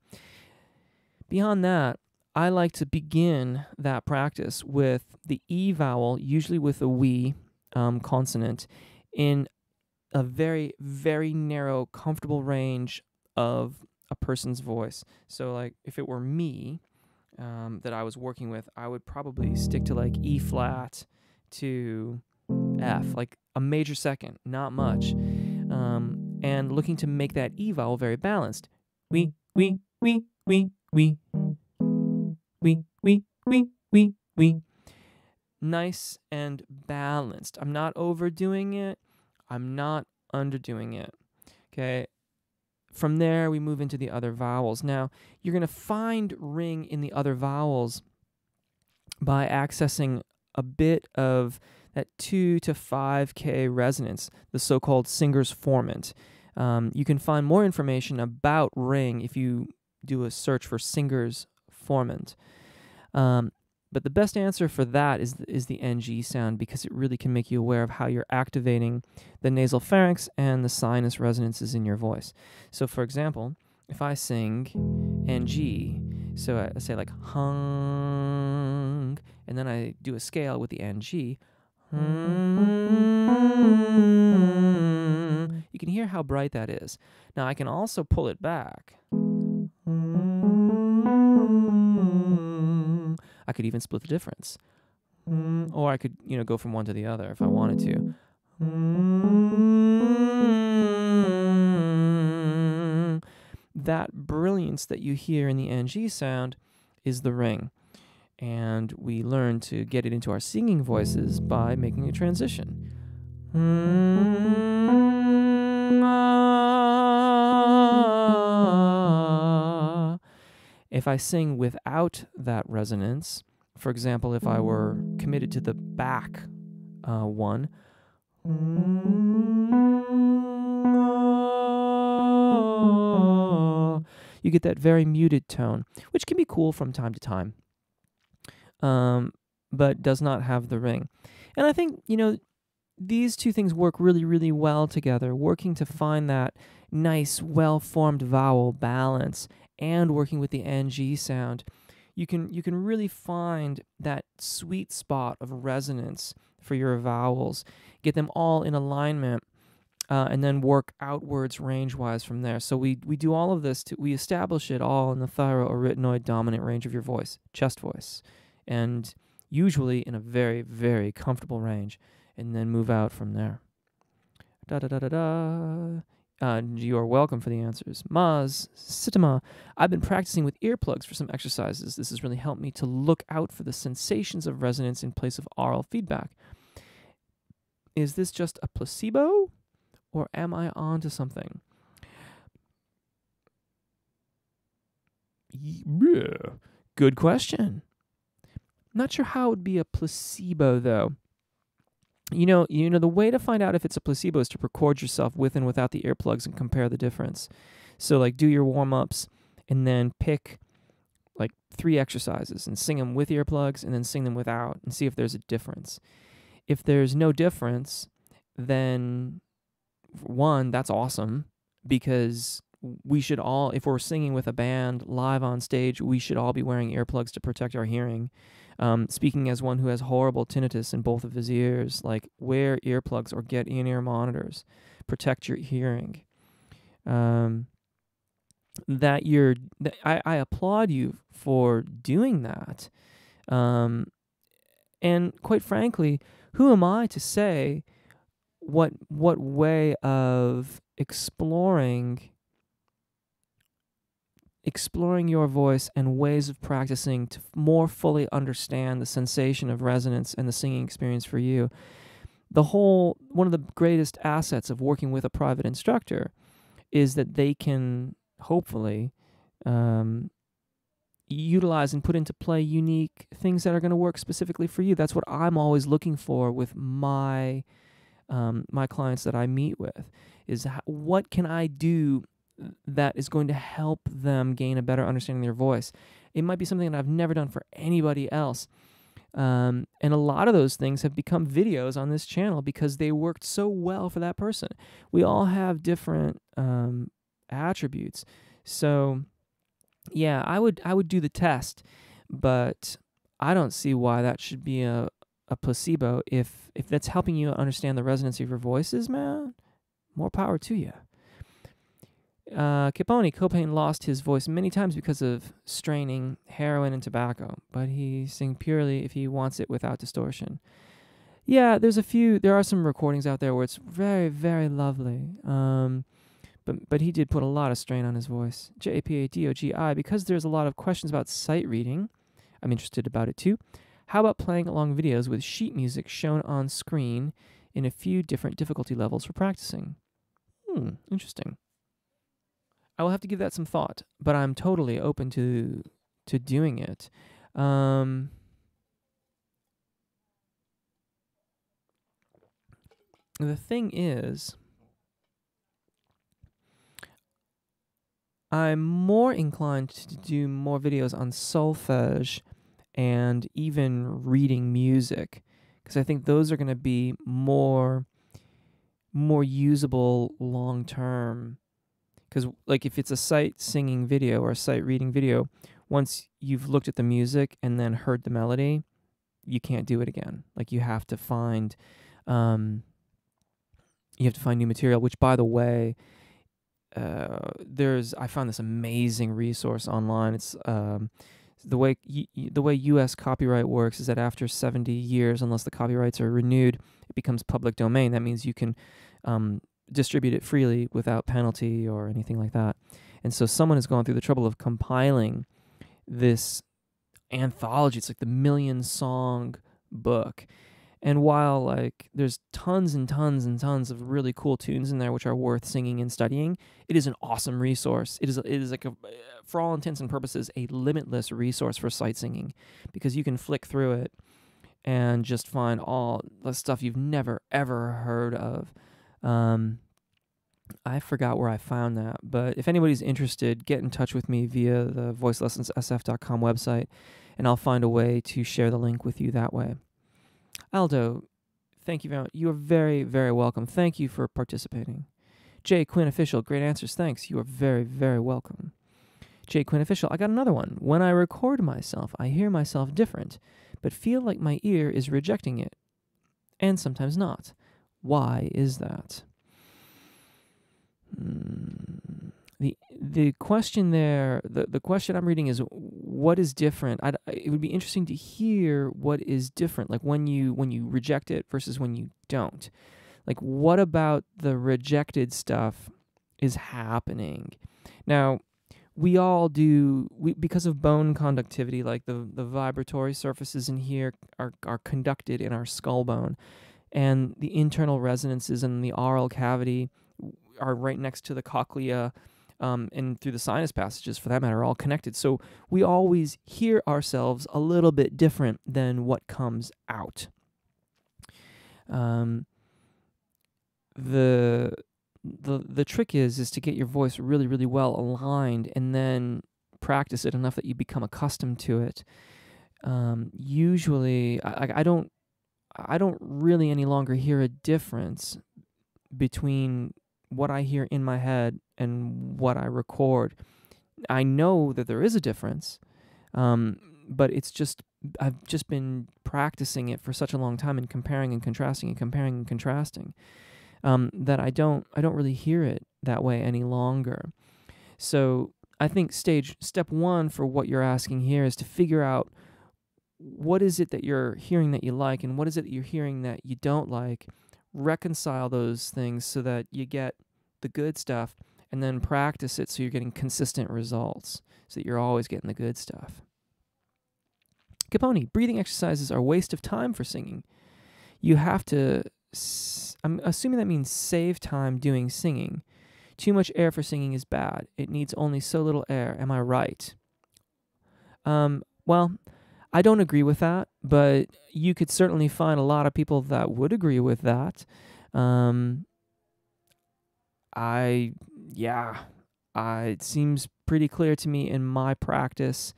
Beyond that, I like to begin that practice with the E vowel, usually with a we consonant, in a very, very narrow, comfortable range of a person's voice. So, like, if it were me that I was working with, I would probably stick to, like, E flat to F, like a major second, not much. And looking to make that E vowel very balanced. We. Nice and balanced. I'm not overdoing it. I'm not underdoing it. Okay. From there, we move into the other vowels. Now, you're going to find ring in the other vowels by accessing a bit of that 2 to 5K resonance, the so-called singer's formant. You can find more information about ring if you do a search for singer's formant. But the best answer for that is the NG sound, because it really can make you aware of how you're activating the nasal pharynx and the sinus resonances in your voice. So, for example, if I sing NG, so I say like hung, and then I do a scale with the NG, You can hear how bright that is. Now, I can also pull it back. I could even split the difference. Or I could, go from one to the other if I wanted to. That brilliance that you hear in the NG sound is the ring. And we learn to get it into our singing voices by making a transition. If I sing without that resonance, for example, if I were committed to the back one, you get that very muted tone, which can be cool from time to time, but does not have the ring. And I think, these two things work really, really well together, working to find that nice, well-formed vowel balance and working with the NG sound. You can really find that sweet spot of resonance for your vowels, get them all in alignment, and then work outwards range-wise from there. So we do all of this, we establish it all in the thyroarytenoid dominant range of your voice, chest voice, and usually in a very, very comfortable range, and then move out from there. Da-da-da-da-da. You are welcome for the answers. Maz, Sitama, I've been practicing with earplugs for some exercises. This has really helped me to look out for the sensations of resonance in place of oral feedback. Is this just a placebo, or am I on to something? Yeah, good question. Not sure how it would be a placebo, though. The way to find out if it's a placebo is to record yourself with and without the earplugs and compare the difference. So, do your warm-ups and then pick, 3 exercises and sing them with earplugs and then sing them without and see if there's a difference. If there's no difference, then, one, that's awesome, because we should all, if we're singing with a band live on stage, we should all be wearing earplugs to protect our hearing. Speaking as one who has horrible tinnitus in both of his ears, wear earplugs or get in-ear monitors. Protect your hearing. I applaud you for doing that. And quite frankly, who am I to say what way of exploring your voice and ways of practicing to more fully understand the sensation of resonance and the singing experience for you. One of the greatest assets of working with a private instructor is that they can hopefully utilize and put into play unique things that are going to work specifically for you. That's what I'm always looking for with my clients that I meet with, is what can I do that is going to help them gain a better understanding of their voice. It might be something that I've never done for anybody else. And a lot of those things have become videos on this channel because they worked so well for that person. We all have different attributes. So, yeah, I would do the test, but I don't see why that should be a placebo. If that's helping you understand the resonance of your voices, man, more power to you. Capone, Copain lost his voice many times because of straining, heroin, and tobacco, but he sings purely if he wants it without distortion. Yeah, there are some recordings out there where it's very, very lovely, but he did put a lot of strain on his voice. JAPADOGI, because there's a lot of questions about sight reading, I'm interested about it too. How about playing along videos with sheet music shown on screen in a few different difficulty levels for practicing? Interesting. I will have to give that some thought, but I'm totally open to doing it. The thing is, I'm more inclined to do more videos on solfege and even reading music, because I think those are going to be more usable long term. Because, if it's a sight singing video or a sight reading video, once you've looked at the music and then heard the melody, you can't do it again. You have to find you have to find new material, which, by the way, I found this amazing resource online. It's the way U.S. copyright works is that after 70 years, unless the copyrights are renewed, it becomes public domain. That means you can distribute it freely without penalty or anything like that. And so someone has gone through the trouble of compiling this anthology. It's like the 1,000,000-song book. And while like there's tons and tons and tons of really cool tunes in there which are worth singing and studying, it is an awesome resource. It is like for all intents and purposes, a limitless resource for sight singing, because you can flick through it and just find all the stuff you've never ever heard of. I forgot where I found that, but if anybody's interested, get in touch with me via the voicelessonssf.com website, and I'll find a way to share the link with you that way. Aldo, thank you very much. You are very, very welcome. Thank you for participating. J. Quinn Official, great answers. Thanks. You are very, very welcome. J. Quinn Official, I got another one. When I record myself, I hear myself different, but feel like my ear is rejecting it, and sometimes not. Why is that? The question there, the question I'm reading is, what is different? It would be interesting to hear what is different, like when you reject it versus when you don't. Like, what about the rejected stuff is happening? Now, we all do, because of bone conductivity, like the vibratory surfaces in here are conducted in our skull bone, and the internal resonances in the oral cavity are right next to the cochlea, and through the sinus passages, for that matter, are all connected. So we always hear ourselves a little bit different than what comes out. The trick is to get your voice really, really well aligned, and then practice it enough that you become accustomed to it. Usually, I don't really any longer hear a difference between what I hear in my head and what I record. I know that there is a difference, but it's just, I've just been practicing it for such a long time, and comparing and contrasting and comparing and contrasting, that I don't really hear it that way any longer. So I think step one for what you're asking here is to figure out what is it that you're hearing that you like, and what is it that you're hearing that you don't like. Reconcile those things so that you get the good stuff, and then practice it so you're getting consistent results, so that you're always getting the good stuff. Capone, breathing exercises are a waste of time for singing. You have to, I'm assuming that means save time doing singing. Too much air for singing is bad. It needs only so little air. Am I right? Well, I don't agree with that, but you could certainly find a lot of people that would agree with that. It seems pretty clear to me in my practice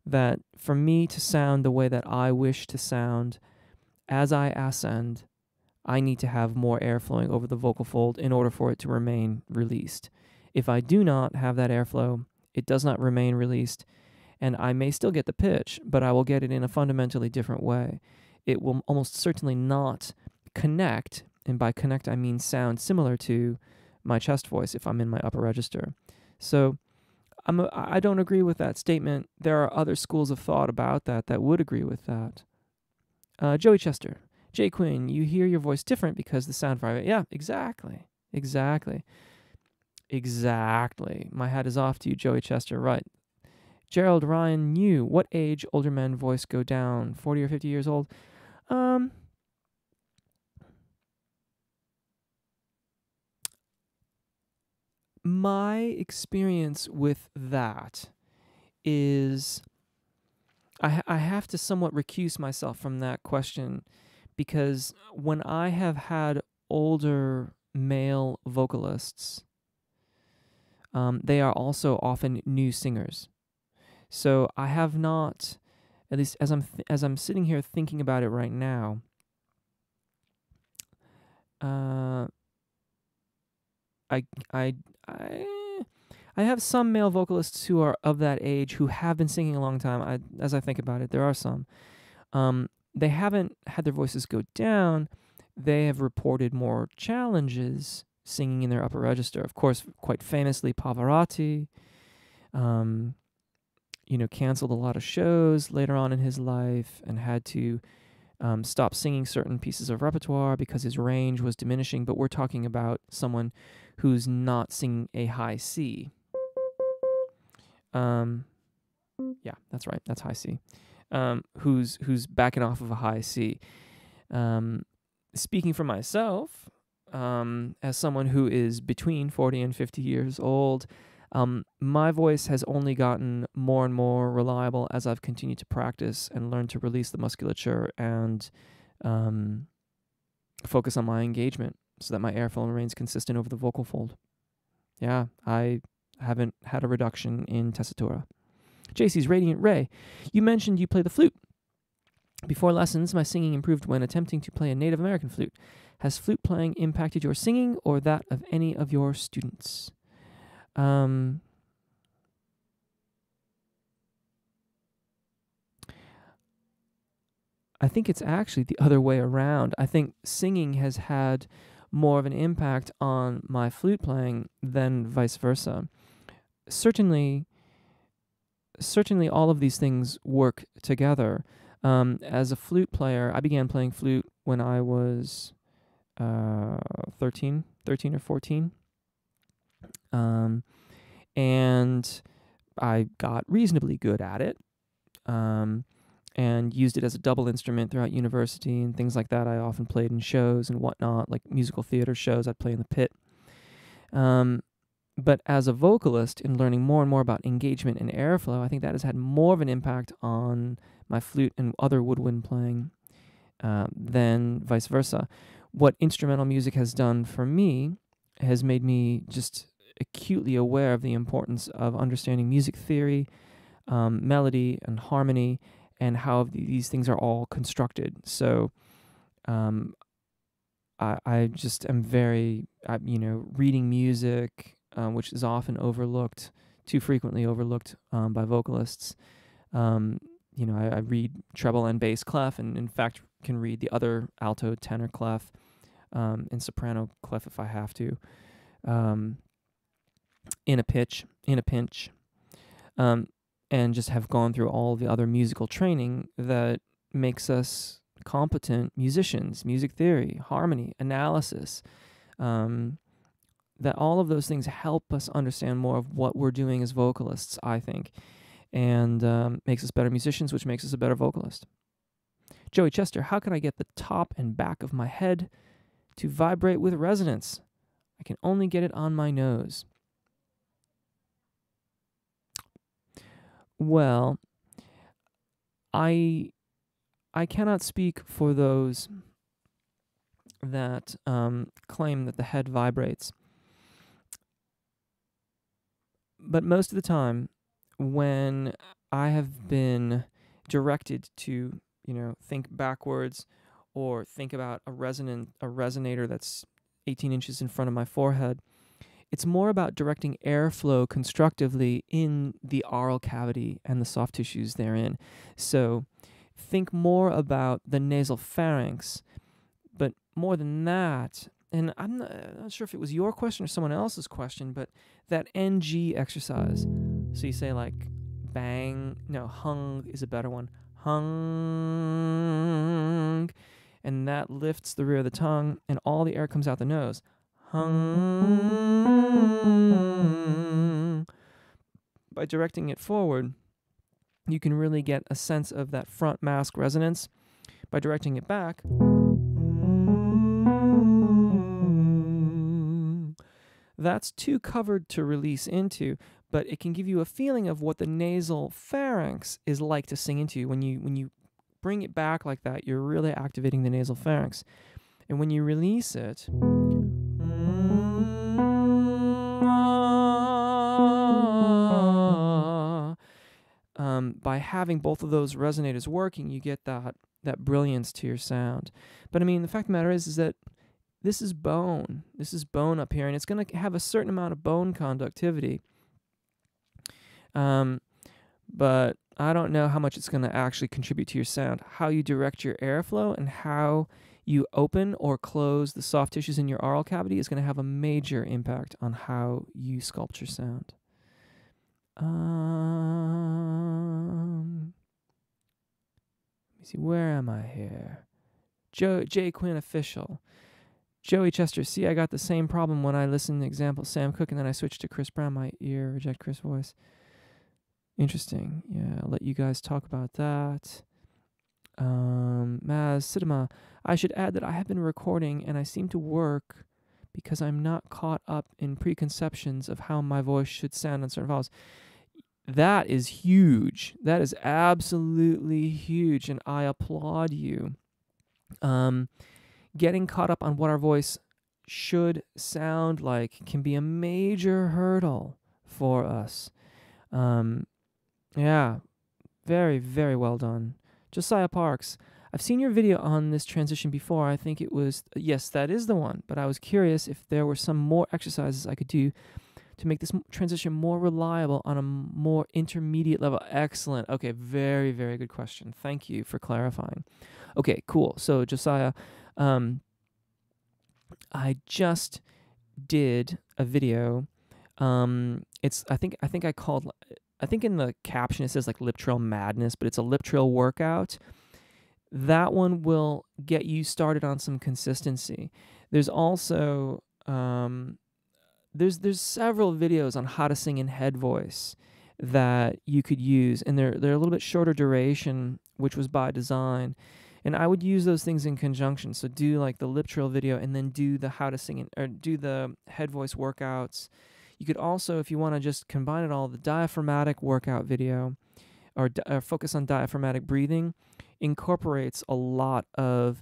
that for me to sound the way that I wish to sound as I ascend, I need to have more air flowing over the vocal fold in order for it to remain released. If I do not have that airflow, it does not remain released, and I may still get the pitch, but I will get it in a fundamentally different way. It will almost certainly not connect, and by connect I mean sound similar to my chest voice if I'm in my upper register. So I don't agree with that statement. There are other schools of thought about that would agree with that. Joey Chester, Jay Quinn, you hear your voice different because the sound vibrates. Yeah, exactly. My hat is off to you, Joey Chester. Right. Gerald Ryan New, what age older men voice go down? 40 or 50 years old? My experience with that is I have to somewhat recuse myself from that question, because when I have had older male vocalists, they are also often new singers. So I have not, at least as I'm sitting here thinking about it right now, I have some male vocalists who are of that age who have been singing a long time. As I think about it, there are some. They haven't had their voices go down, they have reported more challenges singing in their upper register. Of course, quite famously, Pavarotti, canceled a lot of shows later on in his life and had to stop singing certain pieces of repertoire because his range was diminishing. But we're talking about someone who's not singing a high C. Yeah, that's right. That's high C. Who's backing off of a high C. Speaking for myself, as someone who is between 40 and 50 years old, my voice has only gotten more and more reliable as I've continued to practice and learn to release the musculature and focus on my engagement so that my airflow remains consistent over the vocal fold. Yeah, I haven't had a reduction in tessitura. JC's Radiant Ray, you mentioned you play the flute. Before lessons, my singing improved when attempting to play a Native American flute. Has flute playing impacted your singing or that of any of your students? I think it's actually the other way around. I think singing has had more of an impact on my flute playing than vice versa. Certainly all of these things work together. As a flute player, I began playing flute when I was 13 or 14. And I got reasonably good at it, and used it as a double instrument throughout university and things like that. I often played in shows and whatnot, like musical theater shows. I'd play in the pit. But as a vocalist, in learning more and more about engagement and airflow, I think that has had more of an impact on my flute and other woodwind playing than vice versa. What instrumental music has done for me has made me just acutely aware of the importance of understanding music theory, melody, and harmony, and how these things are all constructed. So I just am very, reading music, which is often overlooked, too frequently overlooked by vocalists. I read treble and bass clef, and in fact can read the other alto, tenor clef, and soprano clef if I have to, in a pinch, and just have gone through all the other musical training that makes us competent musicians, music theory, harmony, analysis, that all of those things help us understand more of what we're doing as vocalists, I think, and makes us better musicians, which makes us a better vocalist. Joey Chester, how can I get the top and back of my head to vibrate with resonance? I can only get it on my nose. Well, I cannot speak for those that claim that the head vibrates. But most of the time, when I have been directed to, think backwards or think about a resonator that's 18 inches in front of my forehead, it's more about directing airflow constructively in the oral cavity and the soft tissues therein. So think more about the nasal pharynx, but more than that, and I'm not sure if it was your question or someone else's question, but that NG exercise. So you say like bang, no, hung is a better one. Hung. And that lifts the rear of the tongue and all the air comes out the nose. Hung. By directing it forward, you can really get a sense of that front mask resonance. By directing it back, that's too covered to release into, but it can give you a feeling of what the nasal pharynx is like to sing into. When you bring it back like that, you're really activating the nasal pharynx. And when you release it, by having both of those resonators working, you get that brilliance to your sound. But I mean, the fact of the matter is that this is bone. This is bone up here, and it's going to have a certain amount of bone conductivity. But I don't know how much it's going to actually contribute to your sound. How you direct your airflow and how you open or close the soft tissues in your oral cavity is going to have a major impact on how you sculpt your sound. Let me see, where am I here? J. Quinn Official. Joey Chester, see, I got the same problem when I listened to example Sam Cooke and then I switched to Chris Brown. My ear reject Chris' voice. Interesting. Yeah, I'll let you guys talk about that. Maz Sidema, I should add that I have been recording and I seem to work because I'm not caught up in preconceptions of how my voice should sound on certain vowels. That is huge. That is absolutely huge, and I applaud you. Getting caught up on what our voice should sound like can be a major hurdle for us. Yeah, very, very well done. Josiah Parks, I've seen your video on this transition before. I think it was, yes, that is the one, but I was curious if there were some more exercises I could do to make this transition more reliable on a more intermediate level. Excellent. Okay, very, very good question. Thank you for clarifying. Okay, cool. So, Josiah, I just did a video. It's I think in the caption it says like lip trill madness, but it's a lip trill workout. That one will get you started on some consistency. There's also there's several videos on how to sing in head voice that you could use, and they're a little bit shorter duration, which was by design. And I would use those things in conjunction. So do like the lip trill video and then do the how to sing or do the head voice workouts. You could also, if you want to just combine it all, the diaphragmatic workout video or focus on diaphragmatic breathing incorporates a lot of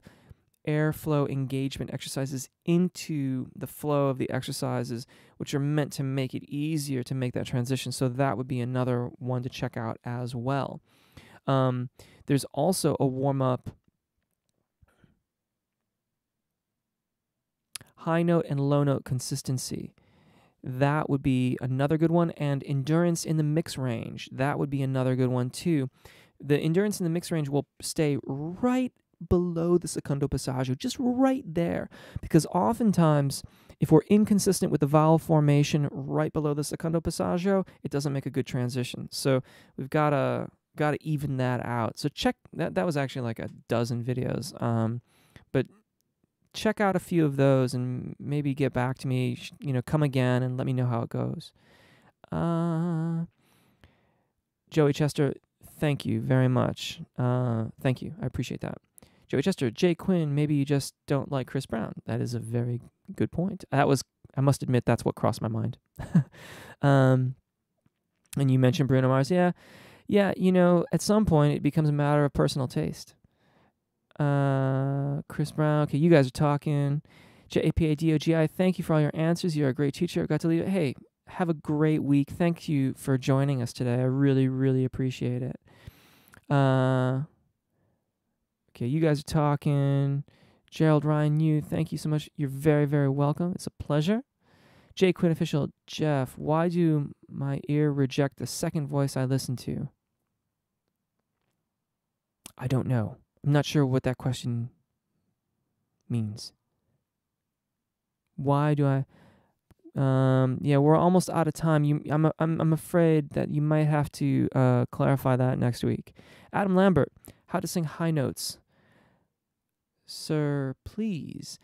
airflow engagement exercises into the flow of the exercises, which are meant to make it easier to make that transition. So that would be another one to check out as well. There's also a warm-up high note and low note consistency. That would be another good one. And endurance in the mix range. That would be another good one too. The endurance in the mix range will stay right below the secondo passaggio, just right there. Because oftentimes, if we're inconsistent with the vowel formation right below the secondo passaggio, it doesn't make a good transition. So we've got to even that out. So check that. That was actually like a dozen videos. But check out a few of those and maybe get back to me, come again and let me know how it goes. Joey Chester, thank you very much. Thank you. I appreciate that. Joey Chester, Jay Quinn, maybe you just don't like Chris Brown. That is a very good point. I must admit, that's what crossed my mind. And you mentioned Bruno Mars. Yeah, at some point it becomes a matter of personal taste. Chris Brown. Okay, you guys are talking. JAPADOGI, thank you for all your answers. You're a great teacher. I got to leave it. Hey, have a great week. Thank you for joining us today. I really, really appreciate it. Okay, you guys are talking. Gerald Ryan, thank you so much. You're very, very welcome. It's a pleasure. J. Quinn Official, Jeff, why do my ear reject the second voice I listen to? I don't know. I'm not sure what that question means. Why do I? Yeah, we're almost out of time. I'm afraid that you might have to clarify that next week. Adam Lambert, how to sing high notes. Sir, please.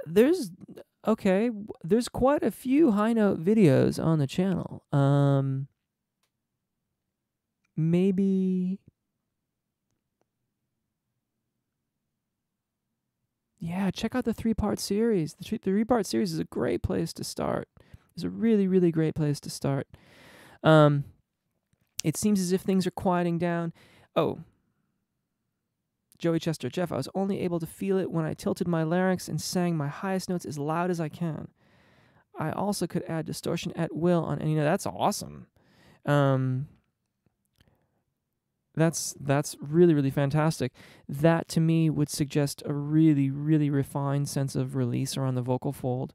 There's quite a few high note videos on the channel. Maybe. Yeah, check out the 3-part series. The 3-part series is a great place to start. It's a really, really great place to start. It seems as if things are quieting down. Oh, Joey Chester, Jeff, I was only able to feel it when I tilted my larynx and sang my highest notes as loud as I can. I also could add distortion at will on any note. That's awesome. That's really, really fantastic. That, to me, would suggest a really, really refined sense of release around the vocal fold.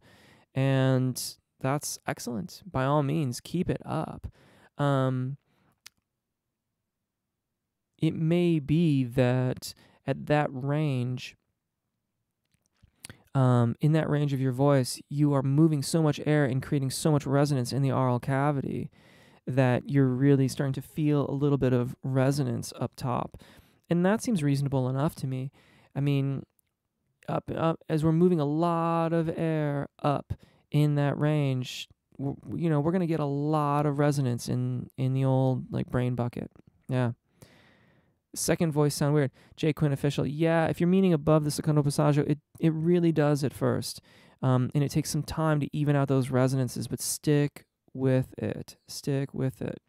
And that's excellent. By all means, keep it up. It may be that at that range, in that range of your voice, you are moving so much air and creating so much resonance in the oral cavity that you're really starting to feel a little bit of resonance up top. And that seems reasonable enough to me. I mean, up as we're moving a lot of air up in that range, we're going to get a lot of resonance in the old like brain bucket. Yeah. Second voice sound weird. J. Quinn official. Yeah, if you're meaning above the secondo passaggio, it really does at first. And it takes some time to even out those resonances, but stick with it. Stick with it.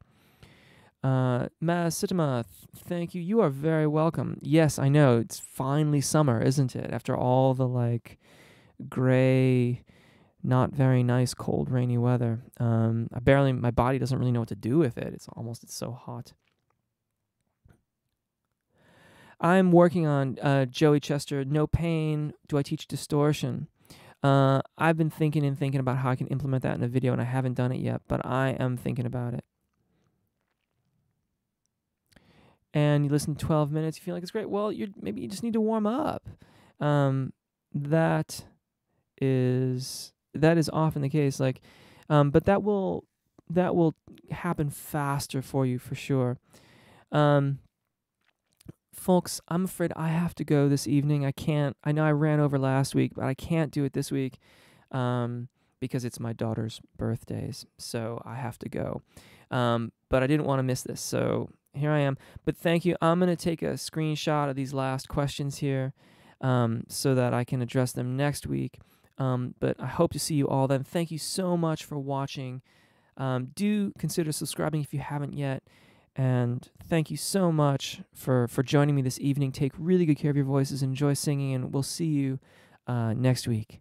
Masitama, thank you. You are very welcome. Yes, I know. It's finally summer, isn't it? After all the like gray, not very nice, cold, rainy weather. My body doesn't really know what to do with it. It's so hot. I'm working on Joey Chester, no pain. Do I teach distortion? I've been thinking about how I can implement that in a video, and I haven't done it yet, but I am thinking about it. And you listen to 12 minutes, you feel like it's great. Well, maybe you just need to warm up. That is often the case. Like, but that will happen faster for you for sure. Folks, I'm afraid I have to go this evening. I know I ran over last week, but I can't do it this week because it's my daughter's birthdays, so I have to go. But I didn't want to miss this, so here I am. But thank you. I'm going to take a screenshot of these last questions here so that I can address them next week. But I hope to see you all then. Thank you so much for watching. Do consider subscribing if you haven't yet. And thank you so much for joining me this evening. Take really good care of your voices. Enjoy singing, and we'll see you next week.